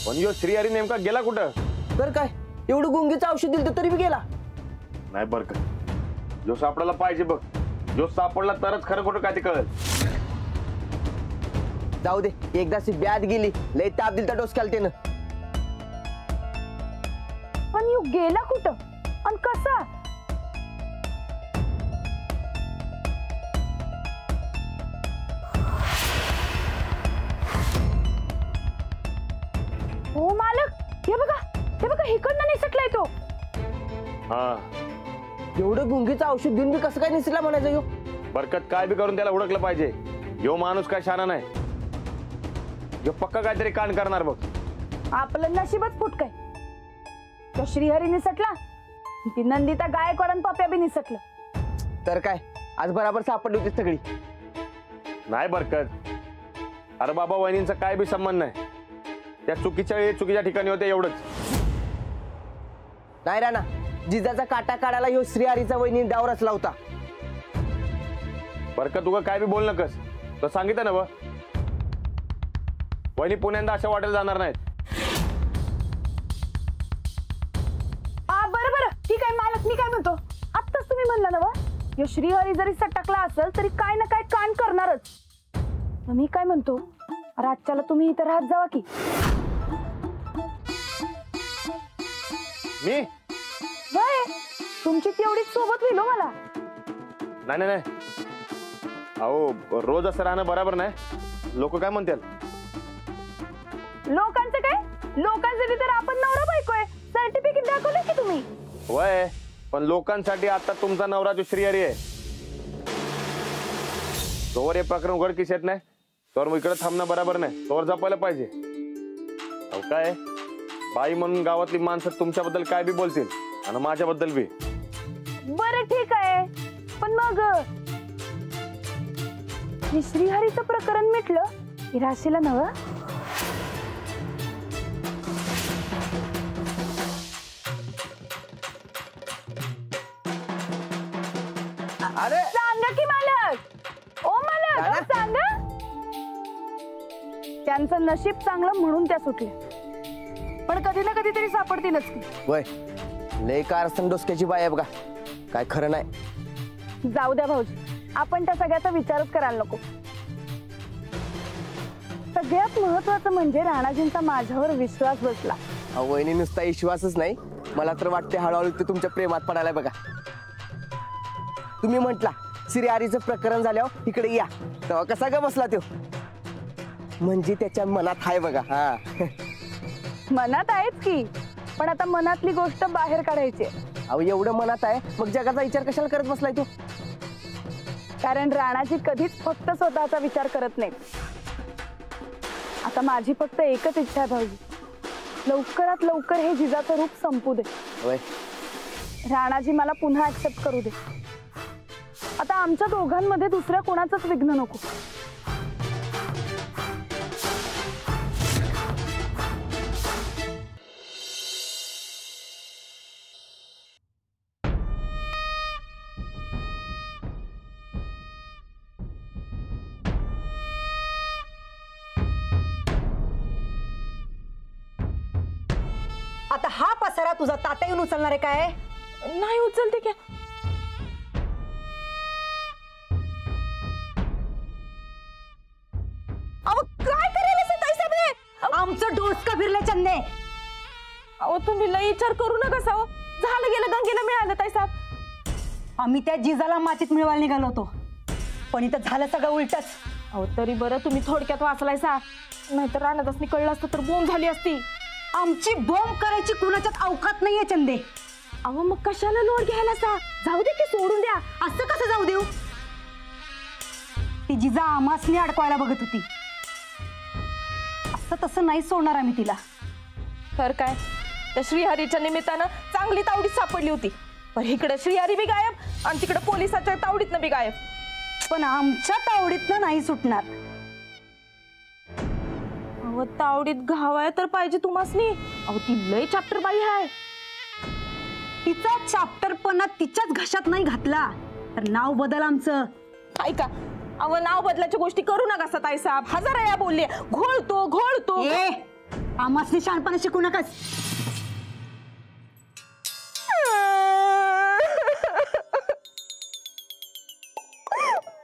पण यो श्रीहरी नेमका गेला कुठं? तर काय एवढं गुंगीचं औषध दिलं तरी बी गेला नाही बरं का, जो सापडायला पाहिजे बघ, जो सापडला तरच खरं खोटं काय ते कळेल. जाऊ दे, एकदाची ब्याद गेली, लय ताप दिलता डोसक्याला त्यानं. पण यू गेला कुठं आणि कसा? हो मालक, हे बघा इकडनं निसटलाय तो. हा, एवढं गुंगीचं औषध देऊन बी कसं काय निसटला म्हणायचं यो? बरकत काय बी करून त्याला ओळखलं पाहिजे. यो माणूस काय शाना नाही, यो पक्का काहीतरी कांड करणार बघ. आपलं नशीबच फुटकय. तो श्रीहरी निसटला, ती नंदिता गायकवाड आणि पप्या बी निसटलं. तर काय आज बराबर सापडली होती सगळी. नाही बरकत, अरे बाबा वहिनींचा काय बी संबंध नाही, त्या चुकीच्या वेळी चुकीच्या ठिकाणी होते एवढंच. नाही राणा, जिजाचा काटा काढायला ह्यो श्रीहरीचा वहिनी डाव रचला होता. बरकत तुला काय बी बोल नकस, तर सांगितलं ना व वहिनी पुण्यांदा अशा वाटेल जाणार नाहीत. बरं ठीक आहे मालक, मी काय म्हणतो, आत्ताच तुम्ही म्हणला ना वा, यो श्रीहरी जरी सटकला असेल तरी काय ना काय कांड करणारच. मी काय म्हणतो, रातच्याला तुम्ही इथं राहत जावा की. मी वय तुमची तेवढीच सोबत होईल मला. नाही, अहो रोज असं राहणं बरोबर नाही. लोक काय म्हणतात? लोकांचं काय, लोकांसाठी तर आपण नवरा बायको आहे, सर्टिफिकेट दाखवलं की तुम्ही. वय पण लोकांसाठी आता तुमचा नवरा जो श्रीहरी आहे, तोवर हे प्रकरण उघडकीस येत नाही, तोवर मग इकडे थांबणं बरोबर नाही, तोवर जपायला पाहिजे. अहो काय बाई म्हणून गावातली माणसं तुमच्याबद्दल काय बी बोलतील आणि माझ्याबद्दल बी. बरं ठीक आहे, पण मग हे श्रीहरीचं प्रकरण मिटलं की राशीला नवं. अरे सांगा की मालक, ओ मालक सांगा. त्यांचं नशीब चांगलं म्हणून त्या सुटल्या, पण कधी ना कधीतरी सापडतीलच की. वय लय कारस्थान डोसक्याची बाय आहे बघा, काय खरं नाही. जाऊ द्या भाऊजी, आपण त्या सगळ्याचा विचारच करायला नको. सगळ्यात महत्वाचं म्हणजे राणाजींचा माझ्यावर विश्वास बसला. वहिनी नुसता विश्वासच नाही, मला तर वाटते हळूहळू ते तुमच्या प्रेमात पडायला बघा. तुम्ही म्हटला श्रीहरीचं प्रकरण झाल्यावर इकडे या, तेव्हा कसा ग बसला तो, म्हणजे त्याच्या मनात आहे बघा. हा मनात आहेच की, पण आता मनातली गोष्ट बाहेर काढायची. अहो एवढं मनात आहे, मग जगाचा विचार कशाला करत बसलाय तू? कारण राणाजी कधीच फक्त स्वतःचा विचार करत नाही. आता माझी फक्त एकच इच्छा आहे भाऊजी, लवकरात लवकर हे जिजाचं रूप संपू दे. राणाजी मला पुन्हा ऍक्सेप्ट करू दे. आता आमच्या दोघांमध्ये दुसऱ्या कोणाचंच विघ्न नको. आता हा पसारा तुझा तात्या येऊन उचलणार आहे काय? नाही उचलते क्या. काय करायला आमचं डोसकं फिरलं चंदे. अहो तुम्ही लई विचार करू नका साव, झालं गेलं गंगेला मिळालं ताई साहेब. आम्ही त्या जिजाला मातीत मिळवायला निघालो होतो, पण इथं झालं सगळं उलटच. अहो तरी बरं तुम्ही थोडक्यात वाचलायसा, नाहीतर राणादासनी कळलं असतं तर बोंब झाली असती. आमची बोंब करायची कुणाच्यात अवकात नाहीये चंदे. अहो मग कशाला लोड घ्यायला सा, जाऊ दे की सोडून द्या. असं कसं जाऊ देऊ? ती जिजा आमासनी अडकवायला बघत होती, असं तसं नाही सोडणार आम्ही तिला. तर काय, त्या श्रीहरीच्या निमित्तानं चांगली तावडीत सापडली होती, पण इकडे श्रीहरी बी गायब आणि तिकडे पोलिसाच्या तावडीतनं बी गायब. पण आमच्या तावडीतनं नाही सुटणार. अहो तावडीत घावाय तर पाहिजे तुम्हासनी. अहो ती लय चॅप्टर बाई आहे. तिचा चॅप्टरपणा तिच्याच घशात नाही घातला तर नाव बदल आमचं. ऐका, अहो नाव बदलाच्या गोष्टी करू नका ताई साहेब, हजार वेळा बोलले घोळतो घोळतो. आम्हासनी शहाणपणा शिकू नकास.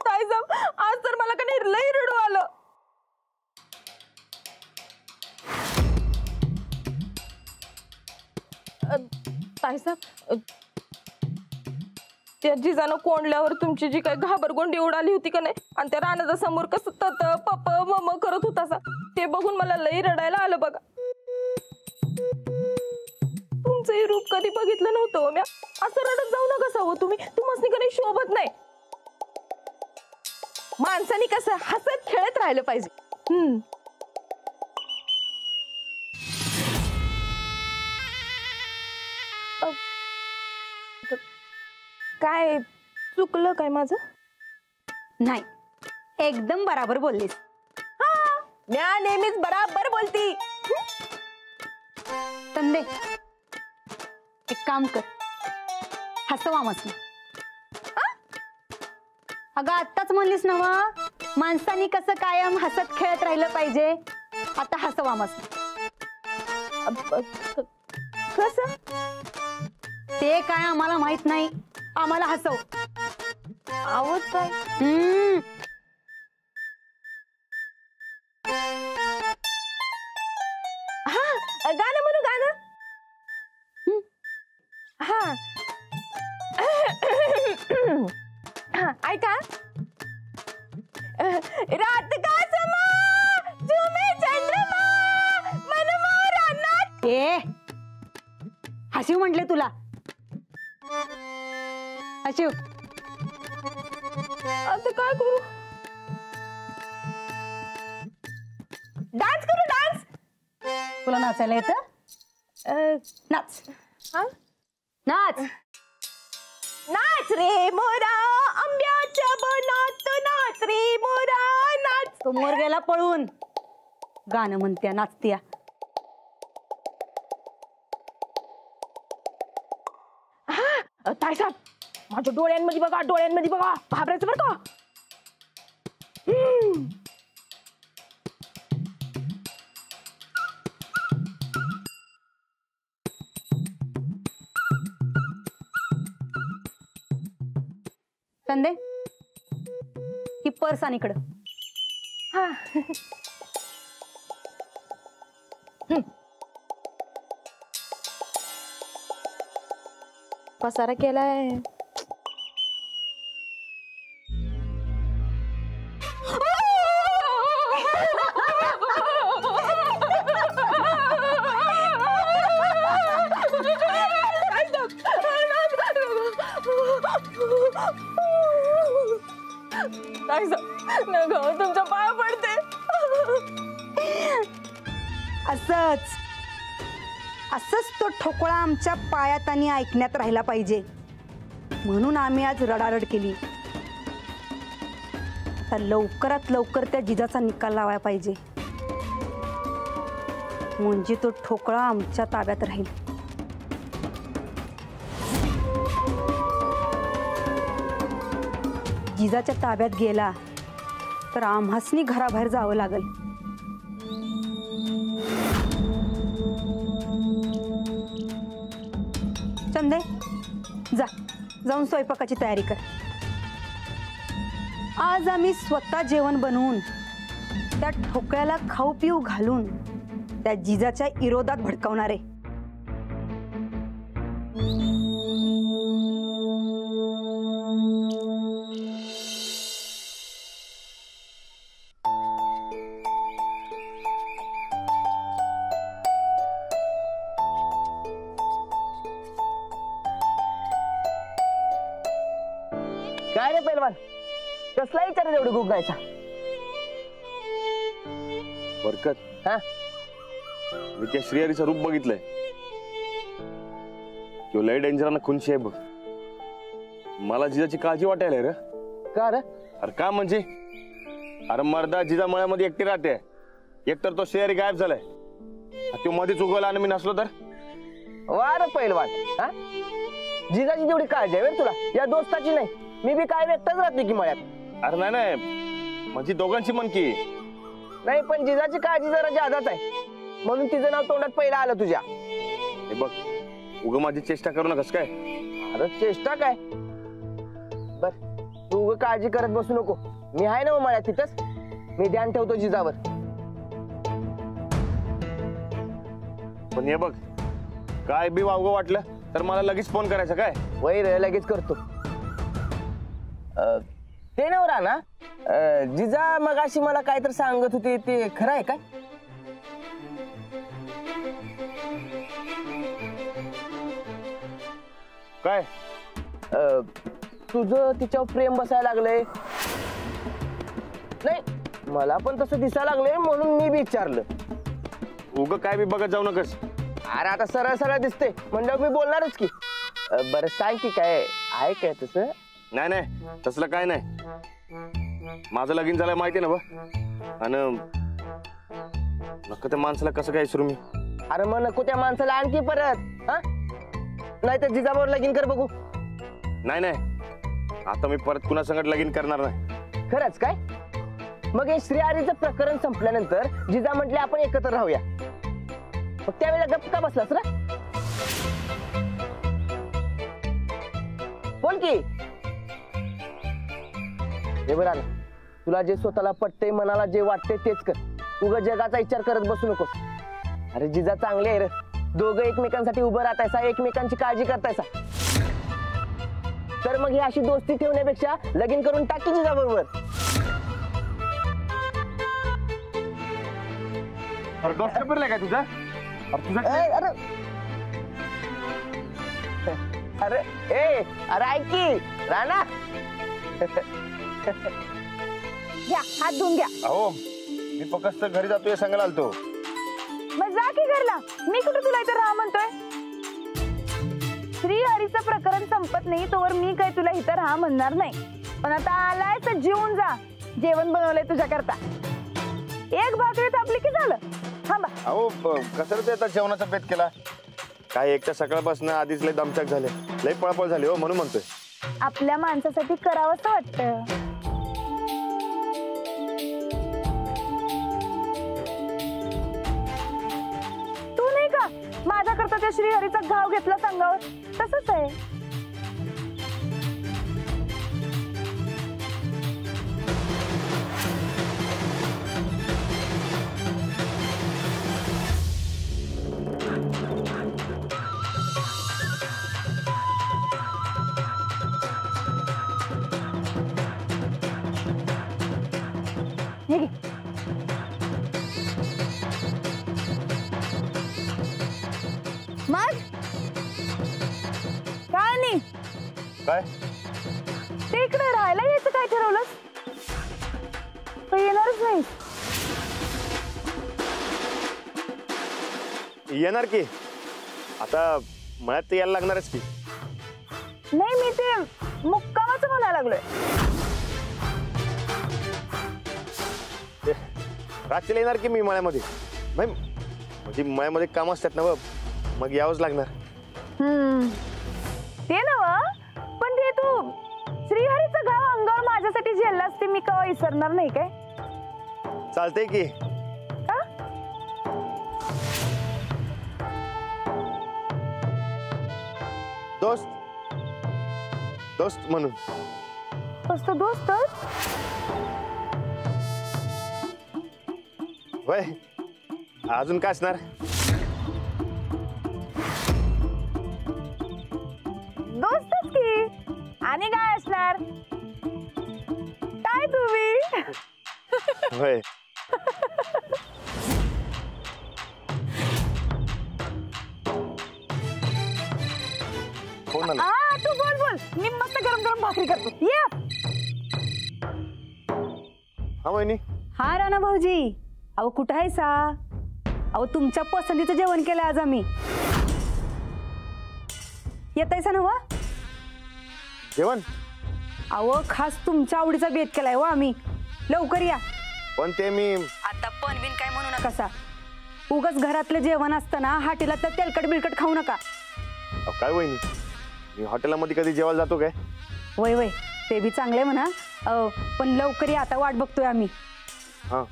ताईसाहेब आज तर मला का नाही लई रडू आलं. ताईसाहेब त्या जिजानं कोंडल्यावर तुमची जी काही घाबरगोंडी उडाली होती का नाही आणि त्या रानाच्या समोर कसं तत पप मम करत होता ते बघून मला लई रडायला आलं बघा. तुमचंही रूप कधी बघितलं नव्हतं हो म्या. असं रडत जाऊ नका सावं तुम्ही. तुम्हाला कधी शोभत नाही. माणसाने कसं हसत खेळत राहिलं पाहिजे. काय चुकलं काय माझं? नाही, एकदम बराबर बोललीस. म्या नेहमीच बराबर बोलती. संदे, एक काम कर, हसवा मस्त. अगं आत्ताच म्हणलीस ना माणसानी कसं कायम हसत खेळत राहिलं पाहिजे. आता हसवा मस्त. कसं? ते काय आम्हाला माहित नाही, आम्हाला हसव. आवड काय? हा गाणं म्हणू गाणं. हा ऐका. रात का समा झुमे चंद्रमा मनमोरा नाच. ए हसीव म्हटले तुला. हसीव. आता काय करू? डान्स करू डान्स. तुला नाचायला येतं? नाच. हा नाच. नाच रे मोरा आंब्याच्या बनात नाच रे मोरा नाच. तो मोर गेला पळून. गाणं म्हणत्या नाचत्या. हा ताईसाहेब माझ्या डोळ्यांमध्ये बघा, डोळ्यांमध्ये बघा. घाबरायचं बरं का. संदे, ही पर्स आणि इकडं. हा पसारा केलाय. तुमच्या पाया पडते. असंच तो ठोकळा आमच्या पायात आणि ऐकण्यात राहिला पाहिजे म्हणून आम्ही आज रडारड केली. आता लवकरात लवकर त्या जिजाचा निकाल लावायला पाहिजे म्हणजे तो ठोकळा आमच्या ताब्यात राहील. जिजाच्या ताब्यात गेला तर आम्हासनी घराबाहेर जावं लागल. चंदे, जाऊन स्वयंपाकाची तयारी कर. आज आम्ही स्वतः जेवण बनवून त्या ठोकळ्याला खाऊ पिऊ घालून त्या जिजाच्या विरोधात भडकावणार आहे. काय रे पैलवान, कसला विचार एवढं गुगायचा? बरकत, हा मी त्या श्रीहरीचं रूप बघितलंय. किंवा लय डेंजरानं खुनशी आहे बघ. मला जिजाची काळजी वाटायला रे. का रे? अरे का म्हणजे, अरे मर्दा जिजा मळ्यामध्ये एकटी राहते. एकतर तो श्रीहरी गायब झालाय. तो मध्येच उगवला आणि मी नसलो तर. वा रे पैलवान, हा जिजाची जेवढी काळजी आहे तुला या दोस्ताची नाही. मी बी काय एकटाच राहते की मळ्यात. अरे नाही म्हणजे दोघांची मन की नाही, पण जिजाची काळजी जरा जादाच आहे. म्हणून तिचं नाव तोंडात पहिलं आलं तुझ्या. हे बघ, उग माझी चेष्टा करू नकस काय. अरे चेष्टा काय. बर तू उगा काळजी करत बसू नको, मी आहे ना मळ्यात तिथंच. मी ध्यान ठेवतो जिजावर. पण हे बघ, काय बी वावगं वाटलं तर मला लगेच फोन करायचा काय. वय रे, लगेच करतो. ते नवरा ना, जिजा मग अशी मला काय तर सांगत होती, ते खरं आहे काय? काय तुझं तिच्यावर प्रेम बसायला लागलंय. नाही, मला पण तसं दिसायला लागलंय म्हणून मी बी विचारलं. उग काय बी बघत जाऊ नकस. अरे आता सरळ सरळ दिसते म्हणल्यावर मी बोलणारच की. बरं सांग की काय आहे काय तसं? नाही नाही, तसलं काय नाही. माझं लगीन झालंय माहिती ना बा. आणि नक्की त्या माणसाला कसं काय विसरू मी. अरे मग नको त्या माणसाला आणखी परत, हा? नाही तर जिजाबावर लगीन कर बघू. नाही नाही, आता मी परत कुणा संगत लगीन करणार नाही. खरंच काय? मग हे श्रीहरीचं प्रकरण संपल्यानंतर जिजा म्हटले आपण एकत्र राहूया. मग त्यावेळेला गप्प का बसलास रे? बोल की. हे बरं आलं, तुला जे स्वतःला पटते, मनाला जे वाटते तेच कर. उगा जगाचा विचार करत बसू नकोस. अरे जिजा चांगले आहे रे, दोघं एकमेकांसाठी उभं राहतायसा, एकमेकांची काळजी करतायसा. तर मग ही अशी दोस्ती ठेवण्यापेक्षा लगीन करून टाकी जिजा बरोबर. दोस्त फिरलाय काय तुझा? अरे अरे ए अरे ऐक की राणा. घ्या, हात धुवून घ्या. अहो, मी फक्त घरी जातोय सांगायला आलतो. मग जा की घरला. मी कुठं तुला इथं राहा म्हणतोय? श्रीहरीचं प्रकरण संपत नाही तोवर मी काय तुला इथं राहा म्हणणार नाही. पण आता आलाय तर जेवून जा. जेवण बनवलंय तुझ्या करता. एक भाकरी थापली की झालं. थांबा. अहो, कसं रे आता जेवणाचा बेत केला काय? एकटा सकाळपासून आधीच लय दमचाक झाले, लय पळपळ झाली हो, म्हणून म्हणतोय. आपल्या माणसासाठी करावंसं वाटतं. तू नाही का माझ्या करता त्या श्रीहरीचा घाव घेतला सांगावर? तसंच आहे. हे घे. मग काय नाही, काय ते इकडे राहायला यायचं काय ठरवलंस? तो येणारच नाही. येणार की, आता मळ्यात तर यायला लागणारच की. नाही, मी ते मुक्कामाचं म्हणायला लागलोय. रात्रीला येणार की मी मळ्यामध्ये. नाही म्हणजे मळ्यामध्ये काम असतात ना, मग यावंच लागणार. ते नव, पण ते तू श्रीहरीचं घाव अंगावर माझ्यासाठी झेललास ते मी केव्हा विसरणार नाही काय? चालतंय की. का? दोस्त दोस्त म्हणून. फक्त दोस्त? वय अजून काय असणार? दोस्तच की, आणि काय असणार? काय तुम्ही? वय कोण आलं? तू बोल बोल, मी मस्त गरम गरम भाकरी करतो. ये. हा वहिनी. हा राणा भाऊजी, अहो कुठं आहे सा? अहो तुमच्या पसंतीचं जेवण केलं आज आम्ही. येतायसा ना वा? जेवण? अहो खास तुमच्या आवडीचा बेत केलाय हो आम्ही. लवकर या. पण ते मी आता पण बिन काय म्हणू नका सा. उगाच घरातलं जेवण असताना हाटीला तर तेलकट बिलकट खाऊ नका. काय वहिनी, मी हॉटेलमध्ये कधी जेवायला जातो काय? वय वय, ते बी चांगले म्हणा. पण लवकर या, आता वाट बघतोय आम्ही. हा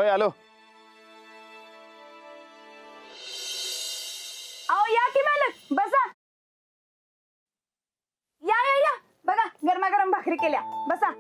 होय आलो. अहो या की मालक बसा. या या या बघा गरमागरम भाकरी केल्या बसा.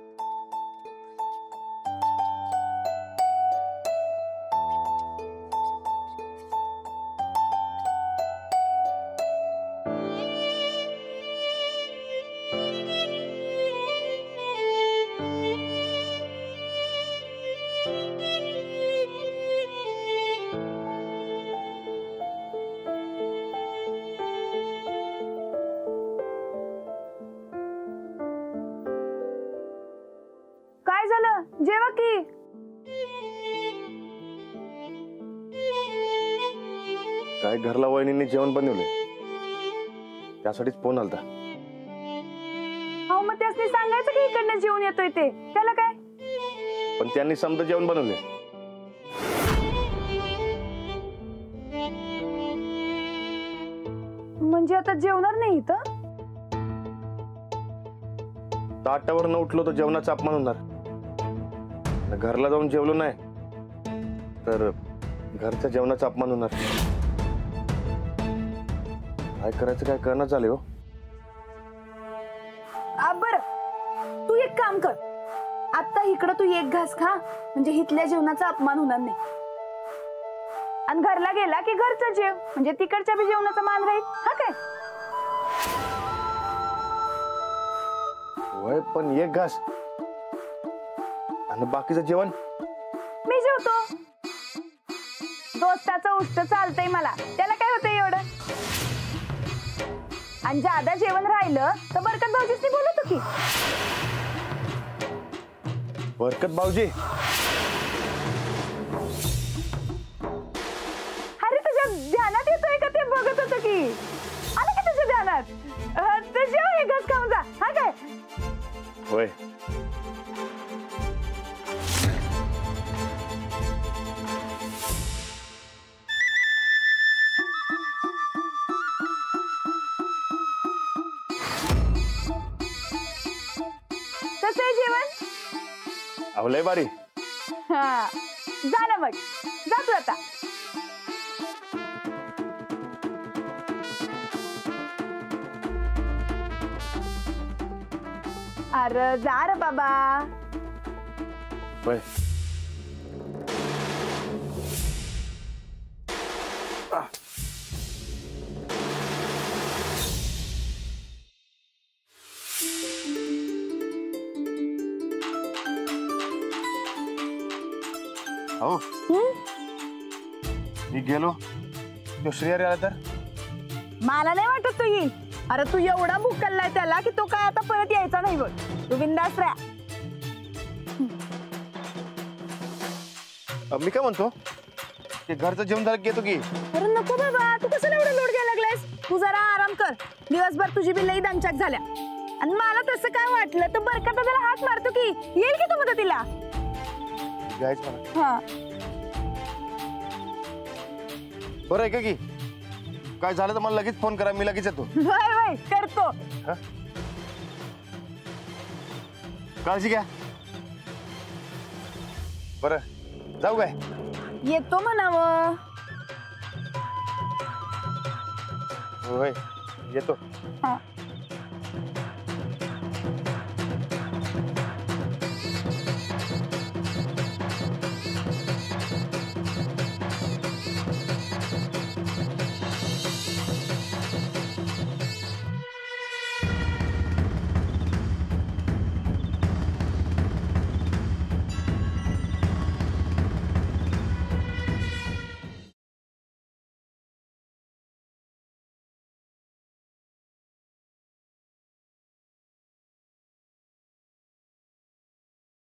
काय झालं जेवा की. काय घरला वहिनींनी जेवण बनवले त्यासाठीच फोन आलता. अहो मग त्यासनी सांगायचं की इकडनं जेवून येतोय ते त्याला काय. पण त्यांनी समजा जेवण बनवले. म्हणजे आता जेवणार नाही इथं. ताटावर न उठलो तर जेवणाचा अपमान होणार. घरला जाऊन जेवलो नाही तर घरच्या जेवणाचा अपमान होणार. काय करायचं काय करणं चालेल हो. बर तू एक काम कर आता इकडं तू एक घास खा म्हणजे इथल्या जेवणाचा अपमान होणार नाही. आणि घरला गेला की घरचं जेव म्हणजे तिकडच्या बी जेवणाचा मान राहील. हा काय होय पण एक घास आणि बाकीचं जेवण मी जेवतो. दोस्ताचं उष्ट चालतंय मला त्याला काय होतंय एवढं. आणि ज्यादा जेवण राहिलं तर बरकत भाऊजीसनी बोलवतो की. बरकत भाऊजी अरे तुझ्या ध्यानात येतोय का ते बघत होतं की. आलं का तुझ्या ध्यानात. तर जेव एक घास खाऊन जा. हा काय होय. कसं आहे जेवण. आवलय बारी. हा जा ना मग जा तू आता. अरे जा रे बाबा. होय. हो मी गेलो तो श्रेयरी आला तर. मला नाही वाटत तू येईल. अरे तू एवढा भूक कल्लाय त्याला की तो काय आता परत यायचा नाही बघ. तू बिंदास राहा. मी काय म्हणतो ते घरचं जेवण झालं की येतो की. अरे नको बाबा तू कसं एवढं लोड घ्यायला लागलायस. तू जरा आराम कर. दिवसभर तुझी बी लई दमछाक झाल्या. आणि मला तसं काय वाटलं तर बरकत त्याला हात मारतो की येईल की तू मदतीला. जायचं मला. हा बरं आहे का की काय झालं तर मला लगेच फोन करा मी लगेच येतो. वय वय करतो. काळजी घ्या. बरं जाऊ काय. येतो म्हणावं. होय येतो. हा